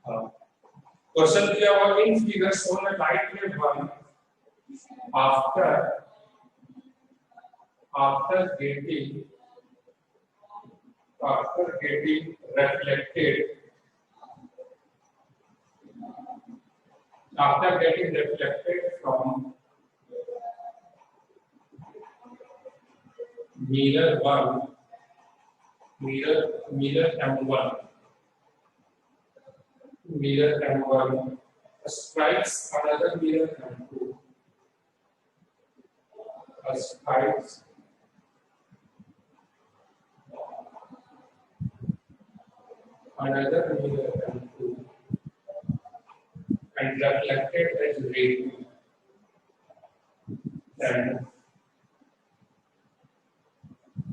Question दिया हुआ in figure shown a light रे one after getting reflected from mirror M1 strikes another mirror M2 strikes another mirror M2 and reflected as ray 2 and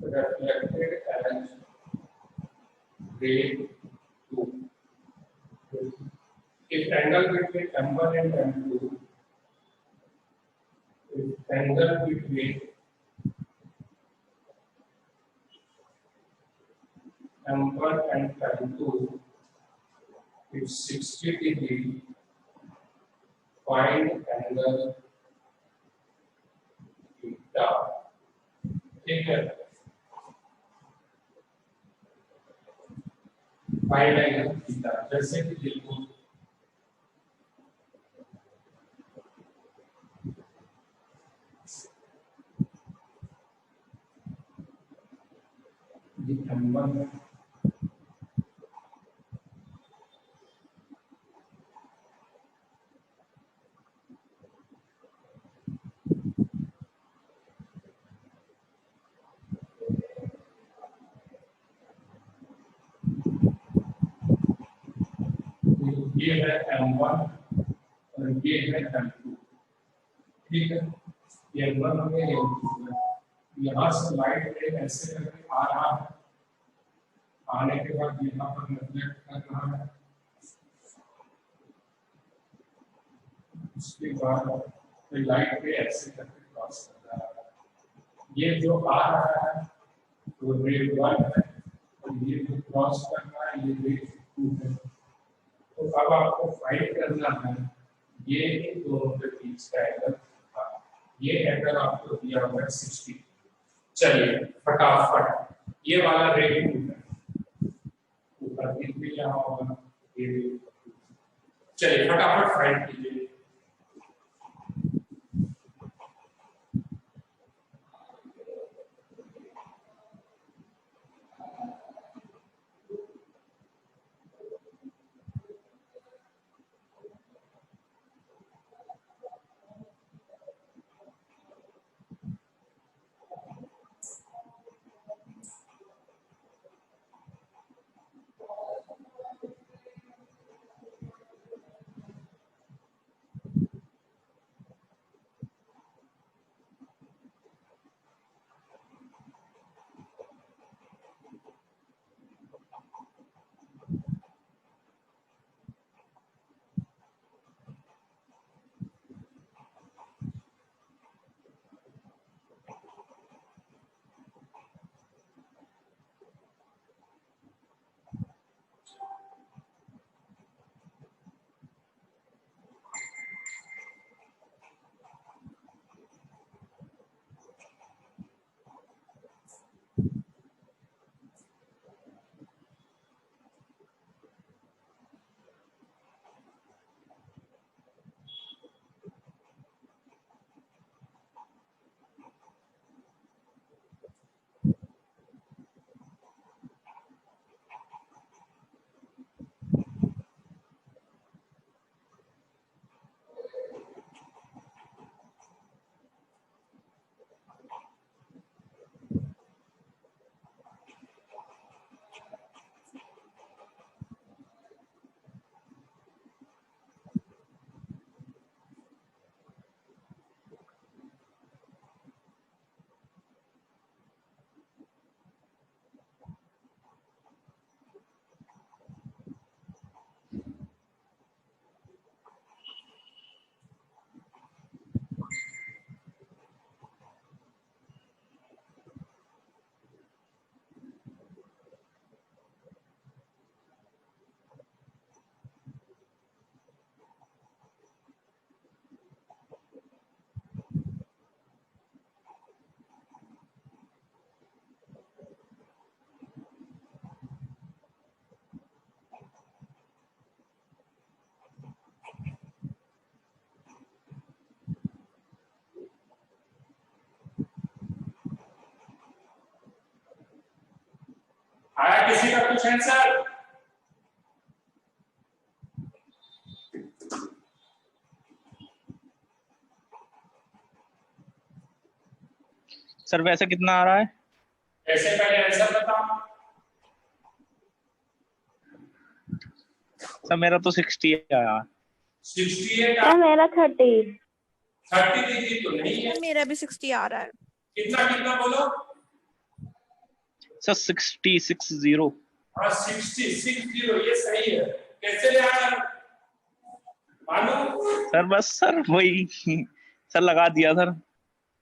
reflected as ray 2. If angle between M1 and M2 M1 and M2 is 60 degree, find angle theta. ठीक है, find angle theta जैसे कि बिल्कुल M1 ये है M1 और ये है M2, ठीक है। ये M1 में यहाँ से लाइट रे ऐसे करके आ रहा है, आने के बाद यहाँ पर रिफ्लेक्ट कर रहा है, उसके बाद लाइट रे ऐसे करके क्रॉस कर रहा है। ये जो आ रहा है वो रे 1 है और ये जो क्रॉस कर रहा है ये रे 2 है। तो अब आपको फाइंड करना है ये इन दोनों के बीच का एंगल था। ये एंगल आपको दिया हुआ है 60। चलिए फटाफट ये वाला रे 2 है, ऊपर भी यहाँ होगा ये। चलिए फटाफट फाइंड कीजिए। आया किसी का कुछ आंसर? सर वैसे कितना आ रहा है? ऐसे पहले आंसर बताओ। सर मेरा तो 60 आया। 68 मेरा 30 दीदी तो नहीं है। मेरा भी 60 आ रहा है। कितना कितना बोलो? सर 60 हाँ 60 ये सही है। कैसे ले आया मालूम? सर बस सर वही सर लगा दिया सर।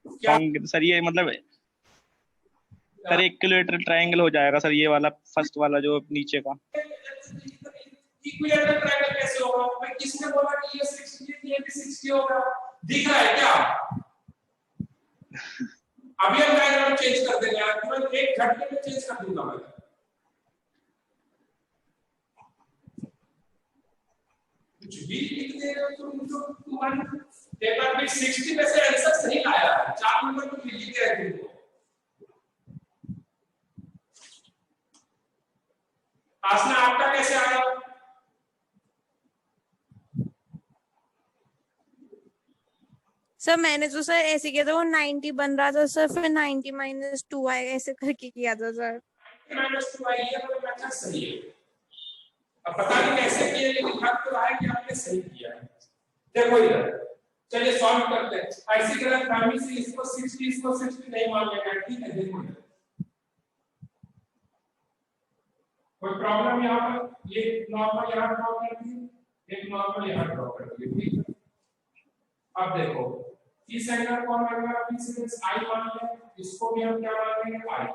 क्या? सर ये मतलब सर इक्विलेटरल ट्रायंगल हो जाएगा सर, ये वाला फर्स्ट वाला जो नीचे का। इक्विलेटरल ट्रायंगल कैसे होगा? मैं किसने बोला कि ये 60 है, ये भी 60 होगा? दिख रहा है क्या? अभी हम डायग्राम चेंज कर देंगे यार, तुरंत एक झटके में चेंज कर दूंगा मैं। कुछ भी लिख दे रहे हो तुम तुम्हारी पेपर में 60 में से आंसर सही लाया है, 4 नंबर तो लिख के रख तुमको। आसना आपका कैसे आया? सर मैंने तो सर ऐसे किया था, वो 90 बन रहा था सर, फिर 90 - 2 आएगा ऐसे करके किया था सर। -2 आई है तो मेथड सही है। अब पता नहीं कैसे किए, लेकिन हक तो है कि आपने सही किया है। देखो इधर, चलिए सॉल्व करते हैं। ऐसी तरह फैमिली से इसको 60 नहीं मान लेना, ठीक है? देखो कोई प्रॉब्लम यहाँ पर, ये नॉर्मल यहाँ ड्रॉ कर दिए, एक नॉर्मल यहाँ ड्रॉ कर दिए, ठीक है? अब देखो इस एंगल को हम अगर इंसिडेंस आई मान लें, इसको भी हम क्या मान लेंगे? आई,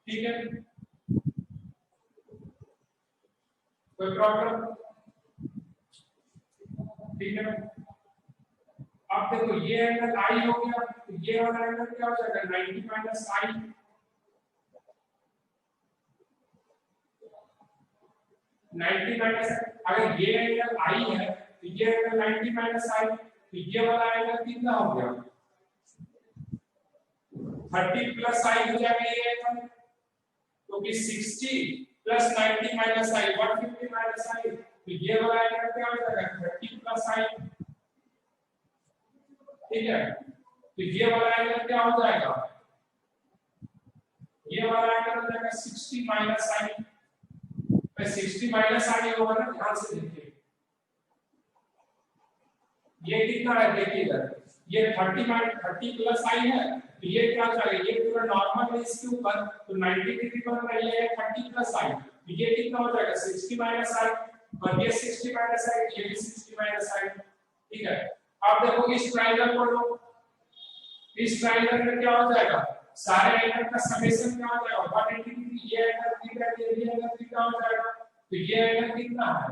ठीक है? कोई प्रॉब्लम? ठीक है। अब देखो ये एंगल आई हो गया, तो ये वाला एंगल क्या हो जाएगा? 90 माइनस आई। 90 माइनस, अगर ये एंगल आई है तो ये एंगल 90 माइनस आई, तो ये वाला एंगल कितना हो गया? 30 प्लस आई हो जाएगा ये एंगल, क्योंकि 60 plus 90 minus I 150 minus I, तो ये वाला एंगल क्या हो जाएगा? 30 प्लस आई, ठीक है? तो ये वाला एंगल क्या हो जाएगा? ये वाला एंगल हो जाएगा 60 माइनस आई। 60 माइनस आई होगा ना, ध्यान से देखिए ये कितना है, देखिए इधर ये 30 प्लस आई है, तो ये क्या जाएगा? ये पूरा नॉर्मल है इसके ऊपर, तो 90 डिग्री पर रही है 30 प्लस आई, तो ये कितना हो जाएगा? 60 माइनस आई, और ये 60 माइनस आई, ये भी 60 माइनस आई, ठीक है? अब देखो इस ट्रायंगल को लो, इस ट्रायंगल में क्या हो जाएगा? सारे एंगल का समेशन क्या हो जाएगा? 180 डिग्री। ये एंगल थीटा, ये एंगल थीटा हो जाएगा, तो ये एंगल कितना है?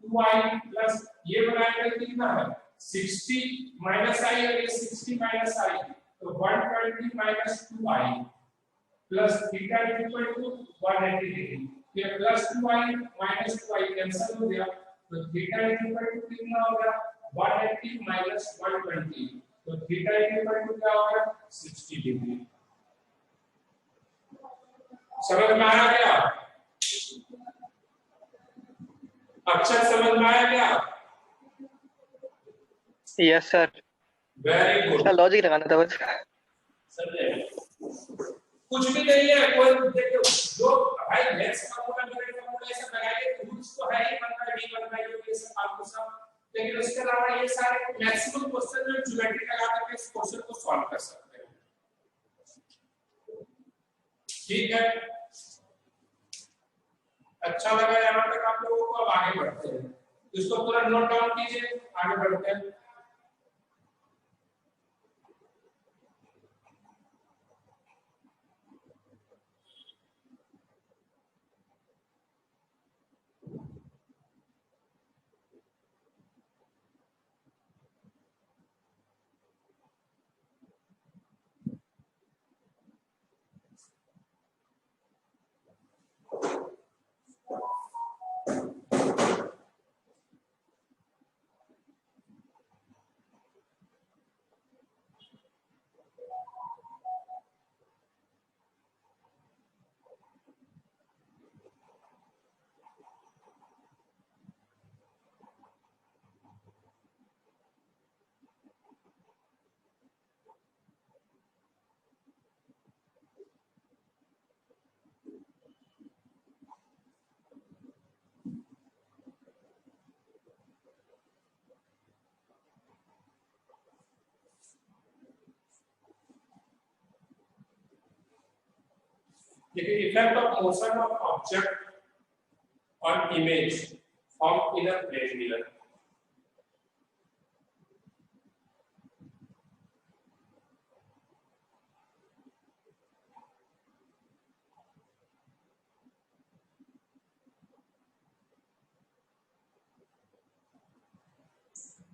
2i प्लस ये वाला एंगल कितना है? 60 माइनस आई, और ये 60 माइनस आई, तो 120 minus 2i plus theta equal to 180 degree. ये plus 2i minus 2i cancel हो गया, तो थीटा इक्वल टू कितना हो गया? 180 माइनस 120, तो थीटा इक्वल टू क्या होगा? 60 डिग्री। समझ में आया क्या? अक्षर समझ में आया क्या? Yes sir. Very good. Sir logic लगाना था बस। कुछ भी नहीं है, कोई देखो जो भाई मैथ्स का फॉर्मूला ऐसा लगाइए, रूल्स तो है ही, बनता है नहीं बनता है, ये सब आपको सब, लेकिन उसके अलावा ये सारे मैक्सिमम क्वेश्चन में ज्योमेट्री लगा करके इस क्वेश्चन को सॉल्व कर सकते हैं, ठीक है? अच्छा लगा यहाँ तक आप लोगों को? अब आगे बढ़ते हैं, इसको पूरा नोट डाउन कीजिए, आगे बढ़ते हैं। देखिए effect of motion of object on image from in a plane mirror.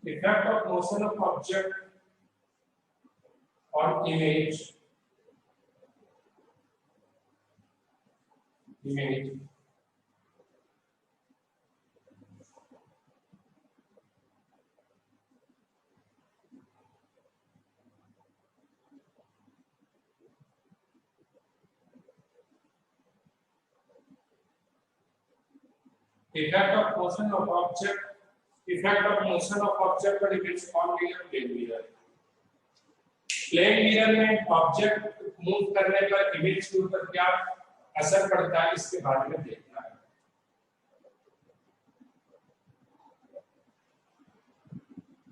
Effect of motion of object on image. Effect of motion of object. Effect of motion of object पर image कौन mirror? Plane mirror. Plane mirror में object move करने पर image के ऊपर क्या असर पड़ता है इसके बारे में देखना है।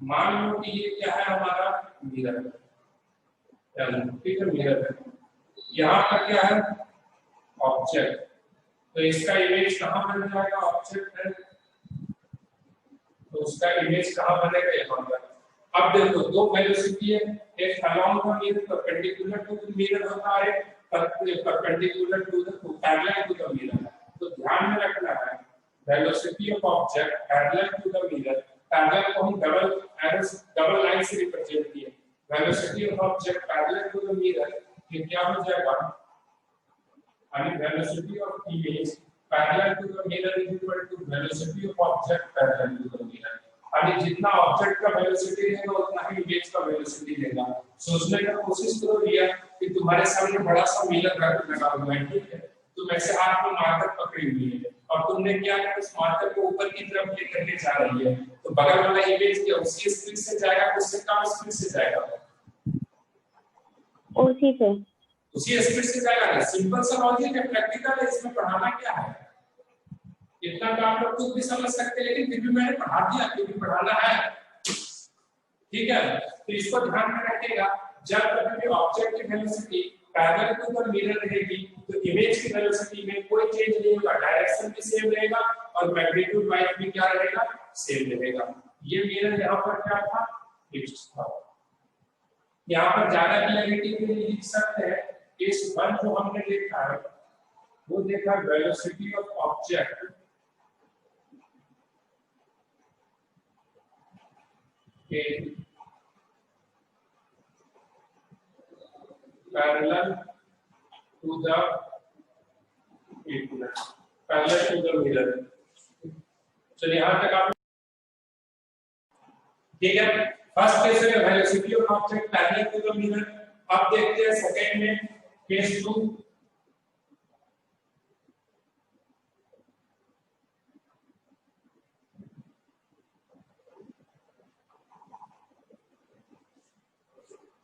मान लो कि ये क्या है हमारा मिरर, ठीक है मिरर है, यहाँ पर क्या है ऑब्जेक्ट, तो इसका इमेज कहाँ बन जाएगा? ऑब्जेक्ट है तो उसका इमेज कहाँ बनेगा? यहाँ पर। अब देखो दो वेलोसिटी है, एक along the mirror perpendicular to the mirror होता है, perpendicular to the parallel to the mirror. तो ध्यान में रखना है velocity of object parallel to the mirror, parallel को हम डबल लाइन से रिप्रेजेंट किए। Velocity of object parallel to the mirror ये क्या हो जाएगा? यानी velocity of image parallel to the mirror is equal to velocity of object parallel to the mirror. यानी जितना ऑब्जेक्ट का वेलोसिटी रहेगा उतना ही इमेज का वेलोसिटी देगा। सोचने का कोशिश करो भैया कि तुम्हारे सामने बड़ा सा मिरर लगा हुआ है, ठीक है, तुम ऐसे हाथ में मार्कर पकड़ी हुई है और तुमने क्या किया, उस मार्कर को ऊपर की तरफ लेकर के जा रही है, तो बगल वाला इमेज क्या उसी स्पीड से जाएगा, उससे कम स्पीड से जाएगा? उसी स्पीड से जाएगा ना। सिंपल सा लॉजिक है, प्रैक्टिकल है, इसमें पढ़ाना क्या है? इतना तो आप लोग खुद भी समझ सकते हैं, लेकिन फिर भी मैंने पढ़ा दिया क्योंकि पढ़ाना है, ठीक है। तो इसको ध्यान में रखिएगा, जब कभी भी ऑब्जेक्ट की velocity parallel to the mirror रहेगी तो इमेज की वेलोसिटी में कोई चेंज नहीं होगा, डायरेक्शन भी सेम रहेगा और मैग्नीट्यूड वाइज भी क्या रहेगा? सेम रहेगा। ये मिरर यहाँ पर क्या था? फिक्स्ड था। यहाँ पर ज्यादा क्लैरिटी के लिए लिख सकते हैं केस 1 जो हमने देखा है वो देखा velocity of object parallel to the parallel to the mirror। चलिए यहाँ तक आप ठीक है। फर्स्ट केस में velocity of object parallel to the mirror. अब देखते हैं सेकंड में केस 2।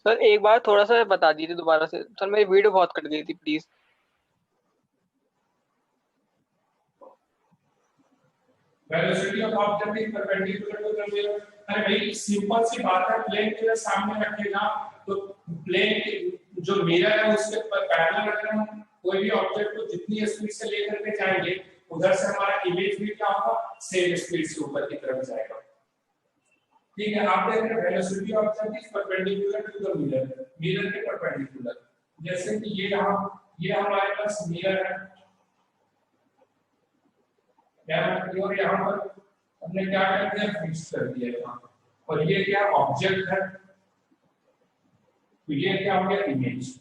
सर एक बार थोड़ा सा बता दीजिए दोबारा से, सर मेरी वीडियो बहुत कट गई थी, please. Velocity of object is perpendicular to the mirror. अरे भाई सिंपल सी बात है, प्लेन के सामने रखेगा तो प्लेन जो मिरर है उसके पैरेलल रखना, कोई भी ऑब्जेक्ट को जितनी स्पीड से लेकर के जाएंगे उधर से हमारा इमेज भी क्या होगा? सेम स्पीड से ऊपर की तरफ जाएगा, ठीक है। आप देख रहे हैं velocity of object is perpendicular to the mirror, mirror के परपेंडिकुलर। जैसे कि ये हमारे पास मिरर है, और यहाँ पर हमने क्या कर दिया? फिक्स कर दिया यहाँ, और ये क्या ऑब्जेक्ट है, तो ये क्या हो गया? इमेज।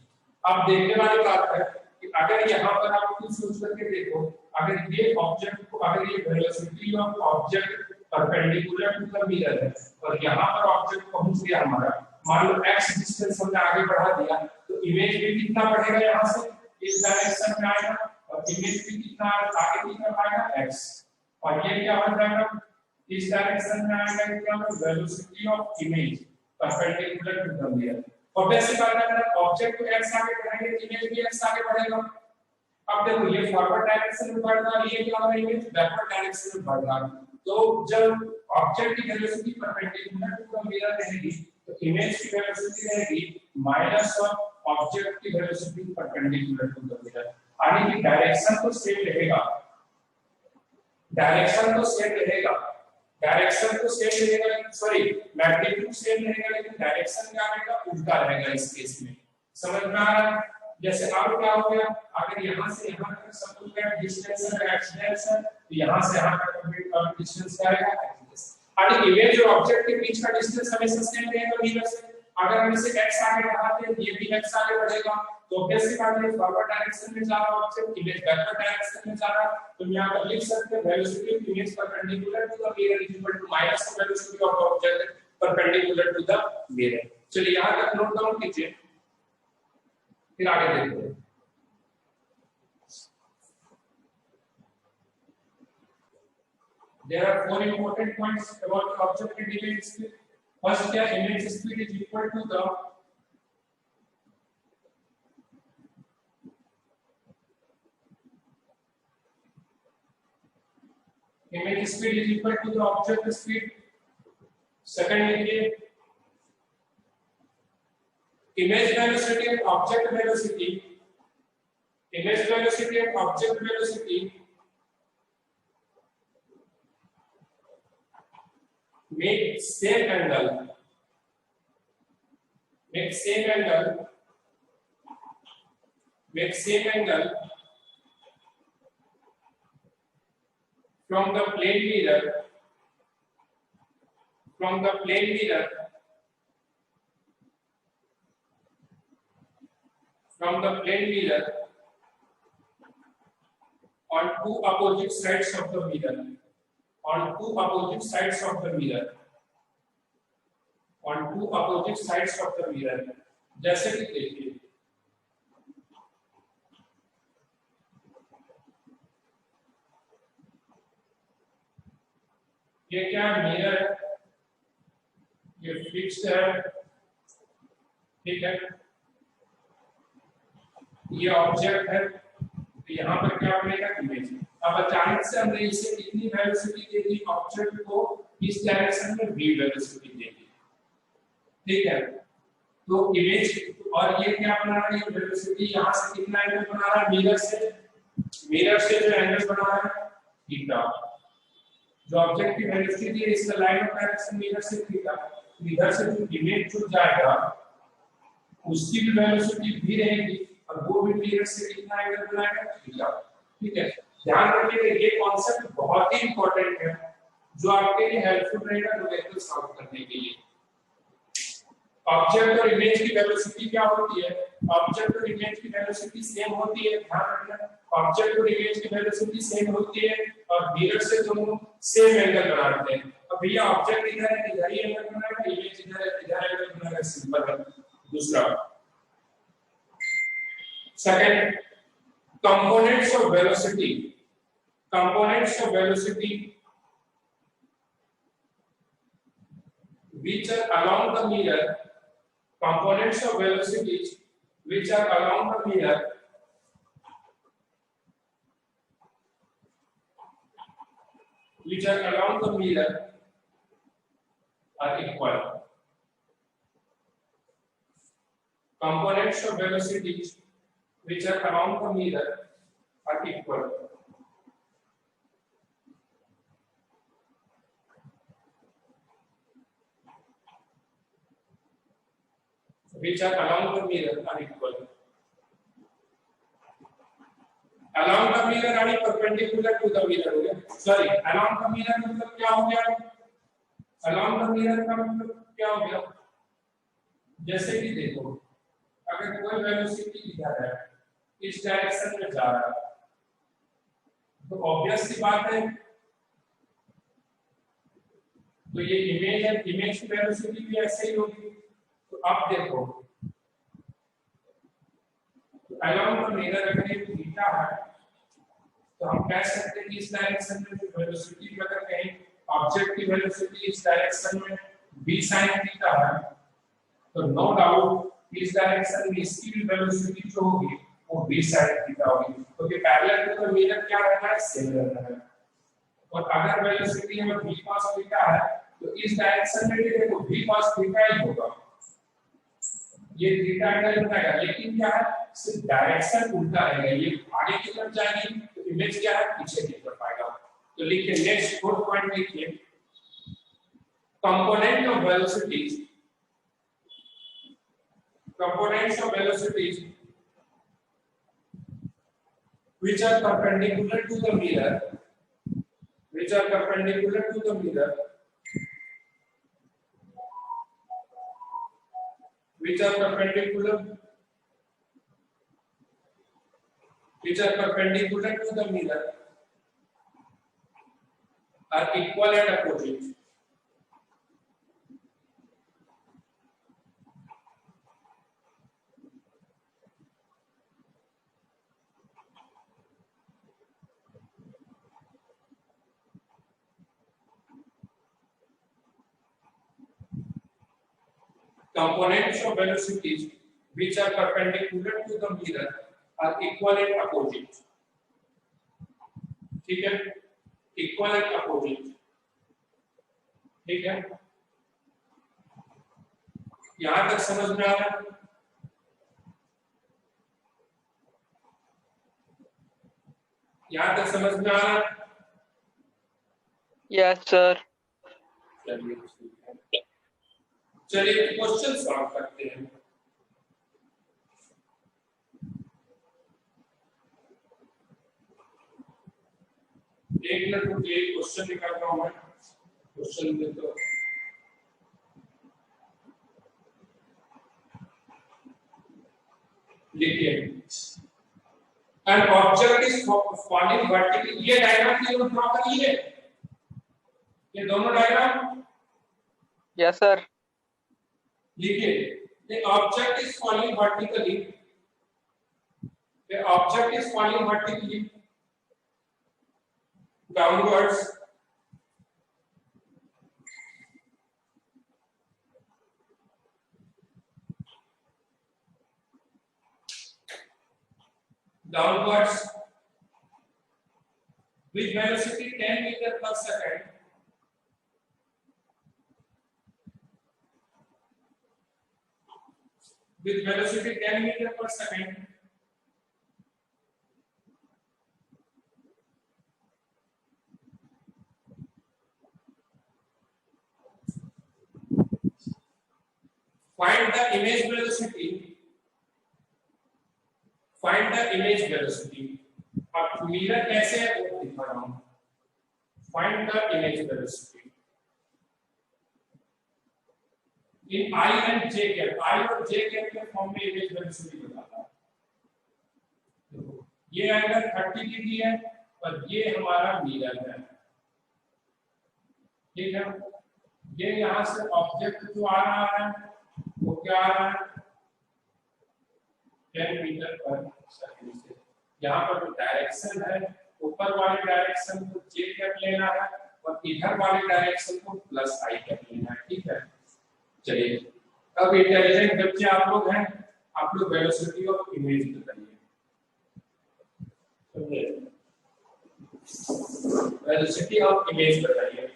अब देखने वाली बात है कि अगर यहाँ पर आप कुछ सोच करके देखो, अगर ये ऑब्जेक्ट को, अगर ये velocity of object perpendicular to the mirror है और यहाँ पर ऑब्जेक्ट पहुंच गया हमारा, मान लो x डिस्टेंस हमने आगे बढ़ा दिया, तो इमेज भी कितना बढ़ेगा? यहाँ से इस डायरेक्शन में आएगा, और इमेज भी कितना आगे की तरफ आएगा? x, और ये क्या हो जाएगा? इस डायरेक्शन में आएगा, क्या होगा? Velocity of image perpendicular to the mirror. और वैसे बात है, अगर ऑब्जेक्ट को x आगे बढ़ाएंगे, इमेज भी x आगे बढ़ेगा। अब देखो ये फॉरवर्ड डायरेक्शन में बढ़ रहा है, ये क्या हो रहा है? इमेज बैकवर्ड डायरेक्शन में बढ़ रहा है। तो जब ऑब्जेक्ट की velocity perpendicular to the mirror रहेगी तो इमेज की वेलोसिटी रहेगी माइनस ऑफ ऑब्जेक्ट की velocity perpendicular to the mirror. यानी कि डायरेक्शन तो सेम रहेगा, डायरेक्शन तो सेम रहेगा, डायरेक्शन तो सेम रहेगा, सॉरी मैग्नीट्यूड सेम रहेगा, लेकिन डायरेक्शन क्या रहेगा, उल्टा रहेगा इस केस में। समझ में आ रहा है? जैसे अब क्या हो गया, अगर यहाँ से यहाँ तक सपोज दैट डिस्टेंस है एक्स है, तो यहाँ से यहाँ तक का डिस्टेंस क्या रहेगा, एक्स। यानी इमेज और ऑब्जेक्ट के बीच का डिस्टेंस हमेशा सेम रहेगा मिरर से। अगर हम इसे x आगे बढ़ाते हैं, ये भी x आगे बढ़ेगा, तो ऑब्वियसली बात है फॉरवर्ड डायरेक्शन में जा रहा है ऑब्जेक्ट, इमेज बैकवर्ड डायरेक्शन में जा रहा है, तो यहाँ पर लिख सकते हैं velocity of image perpendicular to the mirror is equal to minus the velocity of object perpendicular to the mirror. चलिए यहाँ तक नोट डाउन कीजिए, फिर आगे देखते हैं। There are four important points about the object and image speed. First, क्या image speed is equal to the image speed is equal to the object speed. Second, देखिए image velocity and object velocity. Image velocity and object velocity make same angle, make same angle, make same angle from the plane mirror, from the plane mirror, from the plane mirror on two opposite sides of the mirror, on two opposite sides of the mirror, on two opposite sides of the mirror। जैसे कि देखिए ये क्या mirror, ये fixed है, ठीक है, ये ऑब्जेक्ट है, तो यहाँ पर क्या बनेगा, इमेज। अब अचानक से हमने इसे कितनी वेलोसिटी दे दी, ऑब्जेक्ट को इस डायरेक्शन में v वेलोसिटी दे दी, ठीक है, तो इमेज और ये क्या बना रहा है, वेलोसिटी यहाँ से कितना एंगल बना रहा है, मिरर से जो एंगल बना रहा है थीटा, जो ऑब्जेक्ट की वेलोसिटी है इसका लाइन ऑफ डायरेक्शन मिरर से थीटा, इधर से जो इमेज जो जाएगा उसकी भी वेलोसिटी v रहेगी और वो भी मिरर से कितना एंगल बनाएगा, थीटा, ठीक है। ध्यान रखिएगा ये कॉन्सेप्ट बहुत ही इंपॉर्टेंट है जो आपके लिए हेल्पफुल रहेगा न्यूमेरिकल सॉल्व करने के लिए। ऑब्जेक्ट और इमेज की वेलोसिटी क्या होती है, ऑब्जेक्ट और इमेज की वेलोसिटी सेम होती है, ध्यान रखना, ऑब्जेक्ट और इमेज की वेलोसिटी सेम होती है और मिरर से दोनों सेम एंगल बनाते हैं। अब भैया ऑब्जेक्ट इधर है, इधर ही एंगल बनाएगा, इमेज इधर है, इधर एंगल बनाएगा, सिंपल है। दूसरा second, components of velocity, components of velocity which are along the mirror, components of velocities which are along the mirror which are along the mirror are equal. Components of velocities which are along the mirror are equal. Which are along the mirror are equal. Along the mirror यानी perpendicular to the mirror हो गया, sorry along the mirror मतलब क्या हो गया, along the mirror का मतलब क्या हो गया, जैसे कि देखो अगर कोई वेलोसिटी इधर है, इस डायरेक्शन में जा रहा है, तो ऑब्वियस सी बात है, तो ये इमेज है, इमेज की वेलोसिटी भी ऐसे ही होगी। तो अब देखो along the mirror अगर ये थीटा है तो हम कह सकते हैं कि इस डायरेक्शन में जो वेलोसिटी अगर कहीं ऑब्जेक्ट की वेलोसिटी इस डायरेक्शन में v sin थीटा है, तो नो डाउट इस डायरेक्शन में इसकी भी वेलोसिटी जो होगी वो v sin थीटा होगी, क्योंकि पैरेलल टू द मिरर क्या रहना है, सेम रहना है। और अगर वेलोसिटी में v cos थीटा है तो इस डायरेक्शन में भी देखो v cos थीटा ही होगा, ये थीटा एंगल बनाएगा, लेकिन क्या है सिर्फ डायरेक्शन उल्टा रहेगा, ये आगे की तरफ जाएगी तो इमेज क्या है, पीछे की तरफ आएगा। तो लिखिए नेक्स्ट 4 पॉइंट लिखिए, component of velocities, components of velocities which are perpendicular to the mirror, which are perpendicular to the mirror, which are perpendicular to the mirror are equal and opposite. Components of velocities which are perpendicular to the mirror are equal and opposite. ठीक है, equal and opposite, ठीक है, यहां तक समझ में आ रहा है? यहां तक समझ में आ रहा है? Yes sir. चलिए क्वेश्चन सॉल्व करते हैं। एक मिनट रुकिए, क्वेश्चन निकालता हूं मैं, क्वेश्चन दे तो लिखिए, an object is falling vertically, ये डायग्राम की ड्रॉ करिए, ये दोनों डायग्राम। Yes sir. लिखिए, the object is falling vertically, the object is falling vertically downwards, with velocity 10 meters per second, with velocity 10 meters per second, find the image velocity, find the image velocity। अब mirror कैसे है वो दिखा रहा हूं, find the image velocity in I and J cap, I और J cap के form में इमेज वेलोसिटी बताता है। ये एंगल 30 डिग्री है और ये हमारा मिरर है, ठीक है। ये यहां से ऑब्जेक्ट जो आ रहा है वो क्या आ रहा है, 10 मीटर पर सेकंड से। यहाँ पर जो डायरेक्शन है, ऊपर वाले डायरेक्शन को J कैप लेना है और इधर वाले डायरेक्शन को प्लस I कैप लेना है, ठीक है। चलिए, अब इंटेलिजेंट बच्चे आप लोग हैं, आप लोग वेलोसिटी ऑफ इमेज बताइए, वेलोसिटी ऑफ इमेज बताइए।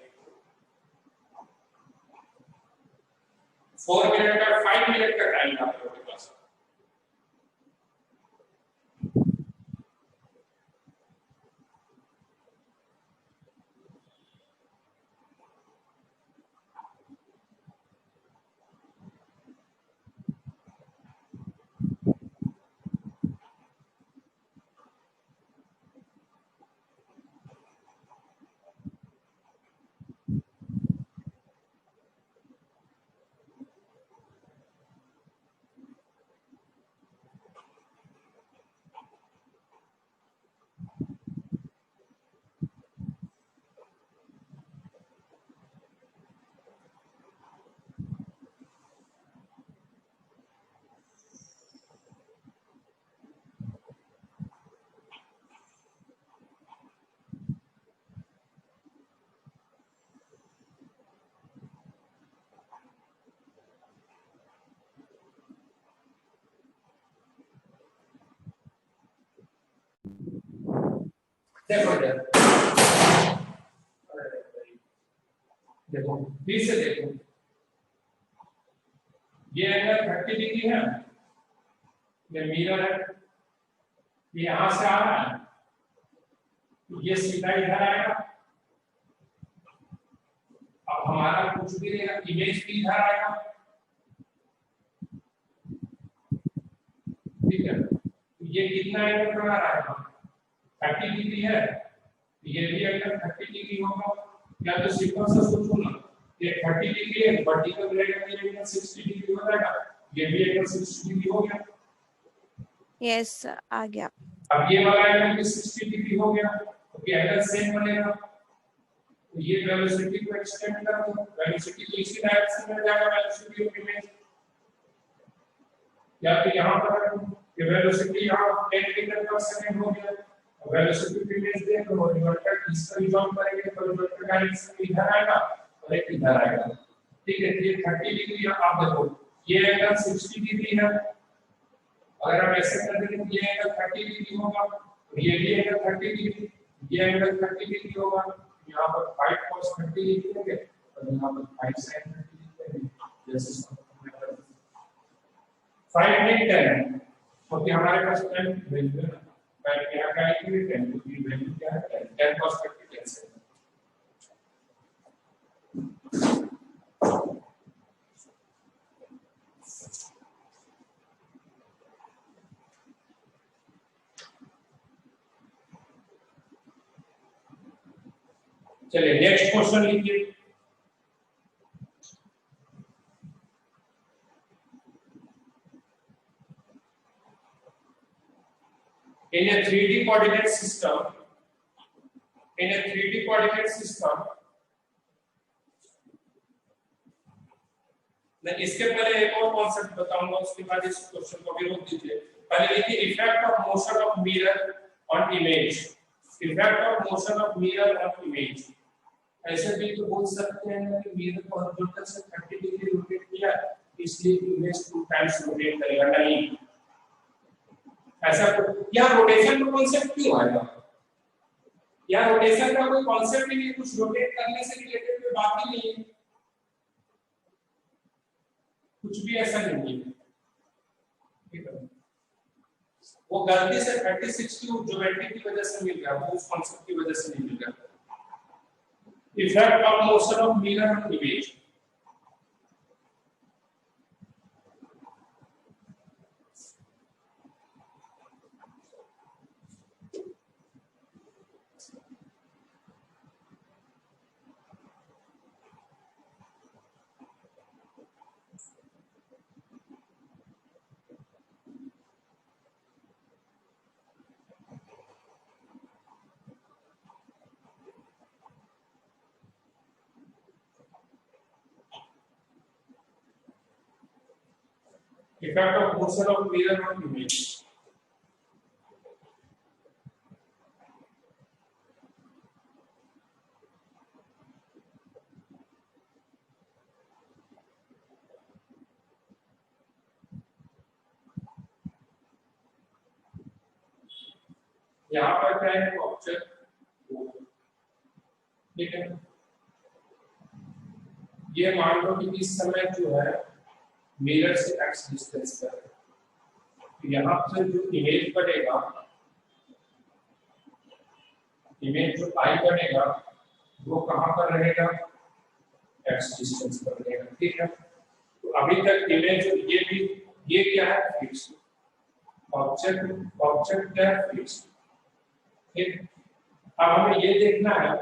4 मिनट का 5 मिनट का टाइम आप लोगों के पास। देखो देखो फिर से देखो, ये एंगल 30 डिग्री है ये मिरर है, ये यहां से आ रहा है, ये सीधा इधर आएगा। अब हमारा कुछ भी रहेगा, इमेज भी इधर आएगा, ठीक है। ये कितना एंगल बना रहा है, 30 डिग्री है, ये भी एंगल 30 डिग्री होगा। या तो सिंपल सा सोचो ना, ये 30 डिग्री है, वर्टिकल रहेगा तो ये एंगल 60 डिग्री हो जाएगा, ये भी एंगल 60 डिग्री हो गया। यस आ गया। अब ये वाला एंगल भी 60 डिग्री हो गया, तो ये एंगल सेम बनेगा। तो ये वेलोसिटी को एक्सटेंड कर दो, वेलोसिटी तो इसी डायरेक्शन में जाएगा, वेलोसिटी ऑफ इमेज। या तो यहाँ पर ये वेलोसिटी यहाँ 10 मीटर पर सेकंड हो गया, वेलोसिटी ऑफ इमेज देख लो, रिवर्टर इसका रिजॉल्व करेंगे तो रिवर्टर डायरेक्शन इधर आएगा और एक इधर आएगा, ठीक है। ये 30 डिग्री आप देखो, ये एंगल 60 डिग्री है, अगर हम ऐसे कर दें तो ये एंगल 30 डिग्री होगा, ये भी एंगल 30 डिग्री, ये एंगल 30 डिग्री होगा। यहाँ पर 5 cos 30 डिग्री होंगे और यहाँ पर 5 sin 30 डिग्री होंगे। जैसे 5 नहीं 10, क्योंकि हमारे पास 10 वैल्यू है ना, पर यहाँ का एक भी 10, क्योंकि वैल्यू क्या है 10 cos 30 10 है। चलिए नेक्स्ट क्वेश्चन लिखिए। In a 3D coordinate system, मैं इसके पहले एक और कॉन्सेप्ट बताऊंगा, उसके बाद इस क्वेश्चन को भी रोक दीजिए। पहले लिखिए effect of motion of mirror on image. Effect of motion of mirror on image. ऐसे भी तो बोल सकते हैं कि मिरर को हॉरिजॉन्टल से 30 डिग्री रोटेट किया, इसलिए इमेज 2 टाइम्स रोटेट करेगा, नहीं ऐसा। यहाँ रोटेशन का कॉन्सेप्ट क्यों आएगा? यहाँ रोटेशन का कोई कॉन्सेप्ट ही नहीं, कुछ रोटेट करने से रिलेटेड कोई बात ही नहीं है, कुछ भी ऐसा नहीं है, ठीक है। वो गलती से 36 ज्योमेट्री की वजह से मिल गया, वो उस कॉन्सेप्ट की वजह से नहीं मिल गया। Effect of motion of mirror on image. Effect of motion of mirror on image. यहाँ पर क्या है ऑब्जेक्ट, ठीक है। ये मान लो कि इस समय जो है मिरर से x डिस्टेंस पर है, तो यहाँ से जो इमेज बनेगा, इमेज जो I बनेगा वो कहाँ पर रहेगा, x डिस्टेंस पर रहेगा, ठीक है। तो अभी तक इमेज ये भी, ये क्या है फिक्स, ऑब्जेक्ट क्या है फिक्स, ठीक। अब हमें ये देखना है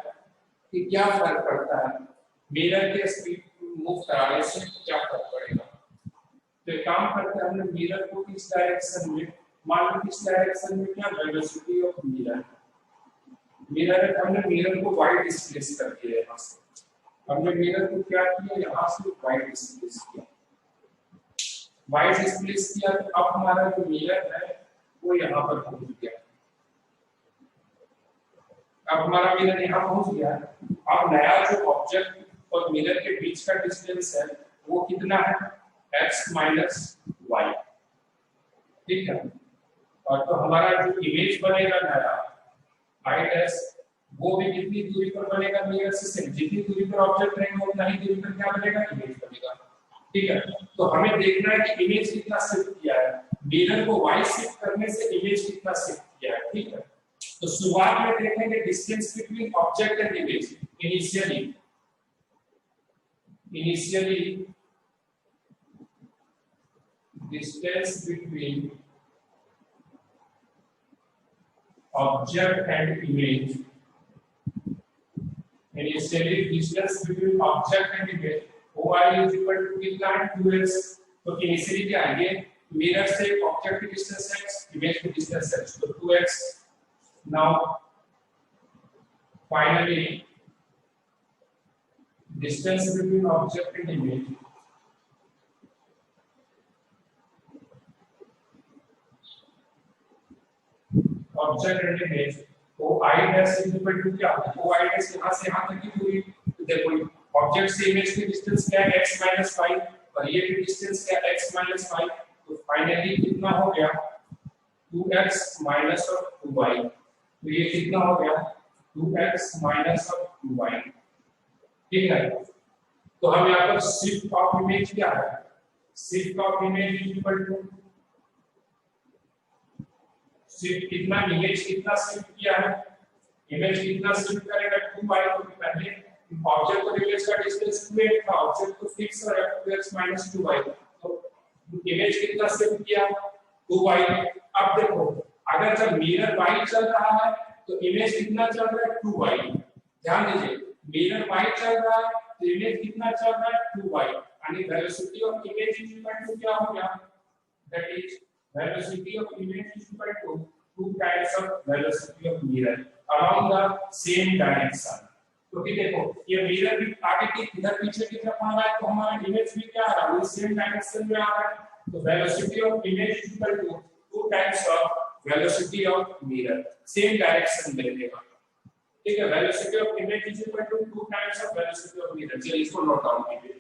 कि क्या फर्क पड़ता है मिरर के स्पीड मूव कराने से, क्या फर्क पड़ेगा। तो एक काम करते हैं, हमने मिरर को इस डायरेक्शन में, मान लो इस डायरेक्शन में क्या वेलोसिटी ऑफ मिरर, हमने मिरर को वाई डिस्प्लेस कर दिया यहाँ से, हमने मिरर को क्या किया यहाँ से वाई डिस्प्लेस किया, वाई डिस्प्लेस किया, तो अब हमारा जो मिरर है वो यहाँ पर पहुंच गया। अब हमारा मिरर यहाँ पहुंच गया, अब नया जो ऑब्जेक्ट और मिरर के बीच का डिस्टेंस है वो कितना है, x माइनस वाई, ठीक है। और तो हमारा जो इमेज बनेगा नया I डैश, वो भी कितनी दूरी पर बनेगा मिरर से, जितनी दूरी पर ऑब्जेक्ट रहेगा उतना ही दूरी पर क्या बनेगा, इमेज बनेगा, ठीक है। तो हमें देखना है कि इमेज कितना शिफ्ट किया है, मिरर को y शिफ्ट करने से इमेज कितना शिफ्ट किया है, ठीक है। तो शुरुआत में देखेंगे distance between object and image. Initially distance between object and image. Initially distance between object and image OI is equal to कितना है 2x। तो इनिशियली क्या आएंगे, मिरर से ऑब्जेक्ट की डिस्टेंस x, इमेज की डिस्टेंस x, तो 2x। Now finally distance between object and image object and image OI dash is equal to क्या, OI डैश यहां से यहां तक की दूरी। तो देखो ऑब्जेक्ट से इमेज की डिस्टेंस क्या है x - 5 और ये की डिस्टेंस क्या है x - 5। तो फाइनली कितना हो गया 2x माइनस ऑफ 2y। तो ये कितना हो गया 2x माइनस ऑफ 2y, ठीक है। तो हम यहां पर शिफ्ट ऑफ इमेज क्या है, shift of image is equal to shift कितना, इमेज कितना शिफ्ट किया है, इमेज कितना शिफ्ट करेगा 2y। तो पहले ऑब्जेक्ट को इमेज का डिस्टेंस 2x था, ऑब्जेक्ट को फिक्स है 2x - 2y। तो इमेज कितना शिफ्ट किया 2y। अब देखो अगर जब मिरर y चल रहा है तो इमेज कितना चल रहा है 2y। ध्यान दीजिए मिरर y चल रहा है तो इमेज कितना चल रहा है 2y, यानी velocity of image is equal to क्या हो गया, that is velocity of image is equal to 2 times of velocity of mirror along the same direction। क्योंकि देखो ये मिरर भी आगे की इधर पीछे की तरफ आ रहा है तो हमारा इमेज भी क्या आ रहा है, सेम डायरेक्शन में आ रहा है। तो velocity of image is equal to 2 times of velocity of mirror, same direction में देगा, ठीक है। velocity of image is equal to 2 times of velocity of mirror। चलिए इसको नोट डाउन कीजिए।